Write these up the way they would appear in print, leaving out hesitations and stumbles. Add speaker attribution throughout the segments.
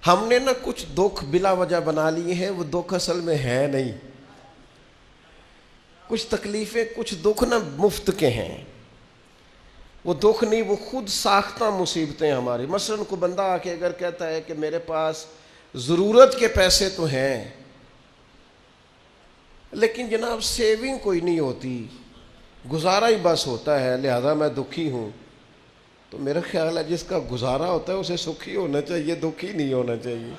Speaker 1: ہم نے نا کچھ دکھ بلا وجہ بنا لیے ہیں، وہ دکھ اصل میں ہے نہیں. کچھ تکلیفیں، کچھ دکھ نا مفت کے ہیں، وہ دکھ نہیں، وہ خود ساختہ مصیبتیں ہماری. مثلاً کو بندہ آ کے اگر کہتا ہے کہ میرے پاس ضرورت کے پیسے تو ہیں لیکن جناب سیونگ کوئی نہیں ہوتی، گزارا ہی بس ہوتا ہے، لہذا میں دکھی ہوں. تو میرا خیال ہے جس کا گزارا ہوتا ہے اسے سکھی ہونا چاہیے، دکھی نہیں ہونا چاہیے.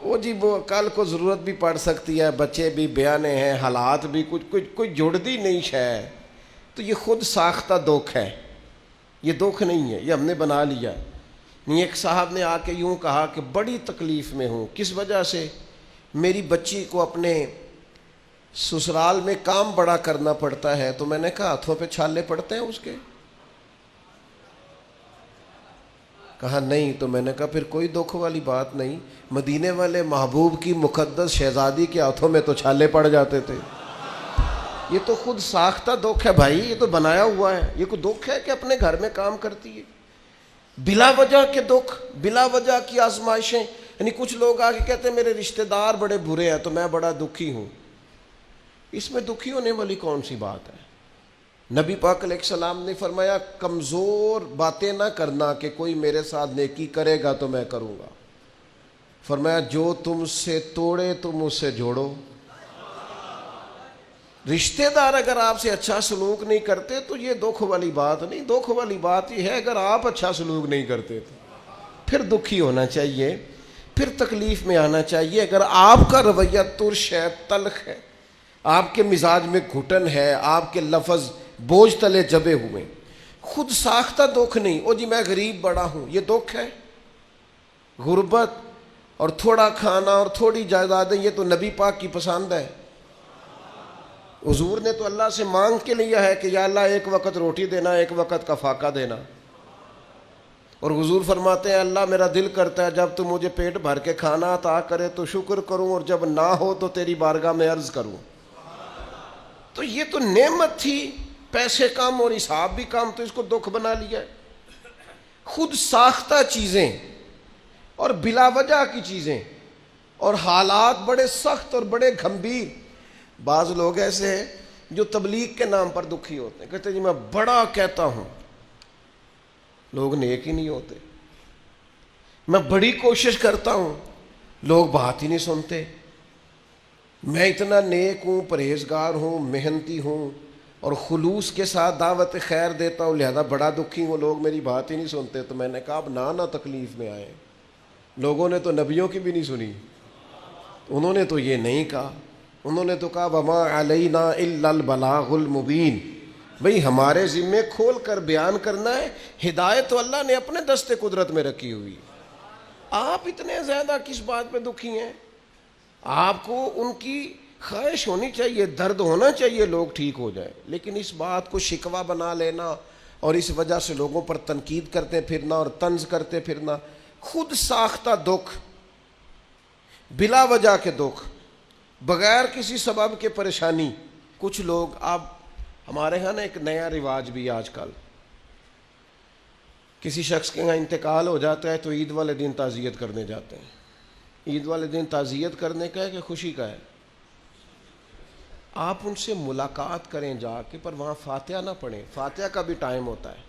Speaker 1: وہ جی وہ کل کو ضرورت بھی پڑ سکتی ہے، بچے بھی بیانے ہیں، حالات بھی کوئی جڑتی نہیں ہے، تو یہ خود ساختہ دکھ ہے، یہ دکھ نہیں ہے، یہ ہم نے بنا لیا. نہیں، ایک صاحب نے آ کے یوں کہا کہ بڑی تکلیف میں ہوں، کس وجہ سے؟ میری بچی کو اپنے سسرال میں کام بڑا کرنا پڑتا ہے. تو میں نے کہا ہاتھوں پہ چھالے پڑتے ہیں اس کے؟ کہا نہیں. تو میں نے کہا پھر کوئی دکھ والی بات نہیں، مدینے والے محبوب کی مقدس شہزادی کے ہاتھوں میں تو چھالے پڑ جاتے تھے. یہ تو خود ساختہ دکھ ہے بھائی، یہ تو بنایا ہوا ہے. یہ کوئی دکھ ہے کہ اپنے گھر میں کام کرتی ہے؟ بلا وجہ کے دکھ، بلا وجہ کی آزمائشیں. یعنی کچھ لوگ آ کے کہتے ہیں میرے رشتہ دار بڑے برے ہیں تو میں بڑا دکھی ہوں. اس میں دکھی ہونے والی کون سی بات ہے؟ نبی پاک علیہ السلام نے فرمایا کمزور باتیں نہ کرنا کہ کوئی میرے ساتھ نیکی کرے گا تو میں کروں گا. فرمایا جو تم سے توڑے تم اس سے جوڑو. رشتہ دار اگر آپ سے اچھا سلوک نہیں کرتے تو یہ دکھ والی بات نہیں. دکھ والی بات یہ ہے اگر آپ اچھا سلوک نہیں کرتے تو پھر دکھی ہونا چاہیے، پھر تکلیف میں آنا چاہیے. اگر آپ کا رویہ ترش ہے، تلخ ہے، آپ کے مزاج میں گھٹن ہے، آپ کے لفظ بوجھ تلے جبے ہوئے، خود ساختہ دکھ نہیں. او جی میں غریب بڑا ہوں، یہ دکھ ہے؟ غربت اور تھوڑا کھانا اور تھوڑی جائیدادیں یہ تو نبی پاک کی پسند ہے. حضور نے تو اللہ سے مانگ کے لیا ہے کہ یا اللہ ایک وقت روٹی دینا، ایک وقت کا فاقہ دینا. اور حضور فرماتے ہیں اللہ میرا دل کرتا ہے جب تو مجھے پیٹ بھر کے کھانا عطا کرے تو شکر کروں، اور جب نہ ہو تو تیری بارگاہ میں عرض کروں. تو یہ تو نعمت تھی، پیسے کم اور حساب بھی کم، تو اس کو دکھ بنا لیا ہے. خود ساختہ چیزیں اور بلا وجہ کی چیزیں اور حالات بڑے سخت اور بڑے گھمبیر. بعض لوگ ایسے ہیں جو تبلیغ کے نام پر دکھی ہوتے ہیں، کہتے ہیں جی میں بڑا کہتا ہوں، لوگ نیک ہی نہیں ہوتے. میں بڑی کوشش کرتا ہوں، لوگ بات ہی نہیں سنتے. میں اتنا نیک ہوں، پرہیزگار ہوں، محنتی ہوں اور خلوص کے ساتھ دعوت خیر دیتا ہوں، لہذا بڑا دکھی ہوں، لوگ میری بات ہی نہیں سنتے. تو میں نے کہا اب نہ تکلیف میں آئے. لوگوں نے تو نبیوں کی بھی نہیں سنی، انہوں نے تو یہ نہیں کہا. انہوں نے تو کہا وما علینا الا البلاغ المبین. بھئی ہمارے ذمے کھول کر بیان کرنا ہے. ہدایت تو اللہ نے اپنے دست قدرت میں رکھی ہوئی. آپ اتنے زیادہ کس بات پہ دکھی ہیں؟ آپ کو ان کی خواہش ہونی چاہیے، درد ہونا چاہیے لوگ ٹھیک ہو جائیں، لیکن اس بات کو شکوہ بنا لینا اور اس وجہ سے لوگوں پر تنقید کرتے پھرنا اور طنز کرتے پھرنا، خود ساختہ دکھ، بلا وجہ کے دکھ، بغیر کسی سبب کے پریشانی. کچھ لوگ اب ہمارے ہاں نا ایک نیا رواج بھی آج کل، کسی شخص کے یہاں انتقال ہو جاتا ہے تو عید والے دن تعزیت کرنے جاتے ہیں. عید والے دن تعزیت کرنے کا ہے کہ خوشی کا ہے؟ آپ ان سے ملاقات کریں جا کے، پر وہاں فاتحہ نہ پڑھیں. فاتحہ کا بھی ٹائم ہوتا ہے.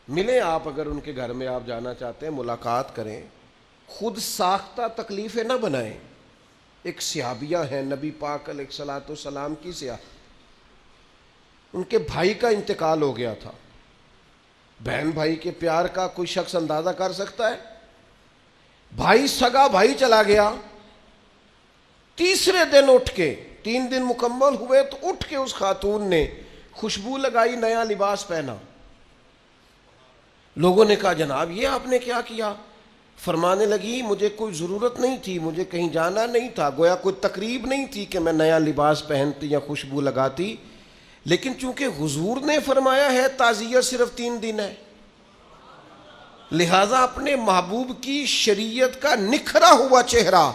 Speaker 1: ملیں آپ، اگر ان کے گھر میں آپ جانا چاہتے ہیں ملاقات کریں. خود ساختہ تکلیفیں نہ بنائیں. ایک صحابیہ ہیں نبی پاک علیہ الصلوۃ والسلام کی سیاح، ان کے بھائی کا انتقال ہو گیا تھا. بہن بھائی کے پیار کا کوئی شخص اندازہ کر سکتا ہے؟ بھائی سگا بھائی چلا گیا. تیسرے دن اٹھ کے، 3 دن مکمل ہوئے تو اٹھ کے اس خاتون نے خوشبو لگائی، نیا لباس پہنا. لوگوں نے کہا جناب یہ آپ نے کیا کیا؟ فرمانے لگی مجھے کوئی ضرورت نہیں تھی، مجھے کہیں جانا نہیں تھا، گویا کوئی تقریب نہیں تھی کہ میں نیا لباس پہنتی یا خوشبو لگاتی، لیکن چونکہ حضور نے فرمایا ہے تعزیت صرف 3 دن ہے، لہذا اپنے محبوب کی شریعت کا نکھرا ہوا چہرہ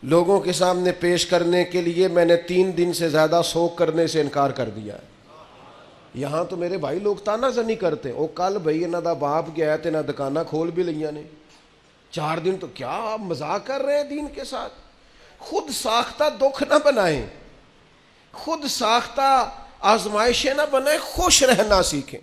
Speaker 1: لوگوں کے سامنے پیش کرنے کے لیے میں نے 3 دن سے زیادہ سوگ کرنے سے انکار کر دیا ہے. یہاں تو میرے بھائی لوگ تانا زنی کرتے، او کل بھائی انہاں دا باپ گیا تے نہ دکاناں کھول بھی لئیاں نے. 4 دن تو کیا آپ مذاق کر رہے ہیں دین کے ساتھ. خود ساختہ دکھ نہ بنائیں, خود ساختہ آزمائشیں نہ بنائیں, خوش رہنا سیکھیں.